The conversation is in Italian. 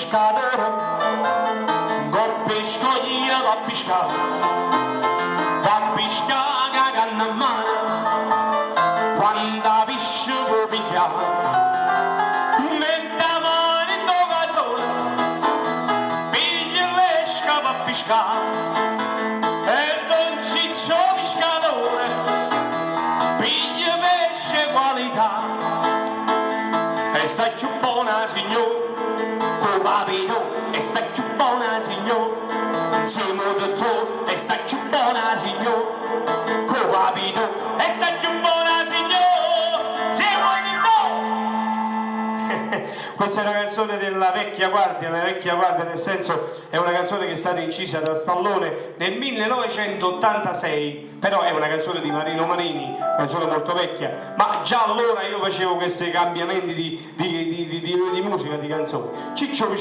pescatore, col pescoglio va a pescare, va a pescare a canna a mano, quando la pesce può picchiare, mette la mano in tocca sola, piglia l'esca va a pescare, e Don Ciccio pescatore, piglia pesce qualità, e sta più buona signore, con capito, e sta più buona signore, siamo dottor, e sta più buona signore, con capito, e sta più buona signore, siamo dottor. Questa è una canzone della vecchia guardia, nel senso è una canzone che è stata incisa da Stallone nel 1986, però è una canzone di Marino Marini, una canzone molto vecchia, ma già allora io facevo questi cambiamenti di musica, di canzoni. Ciccio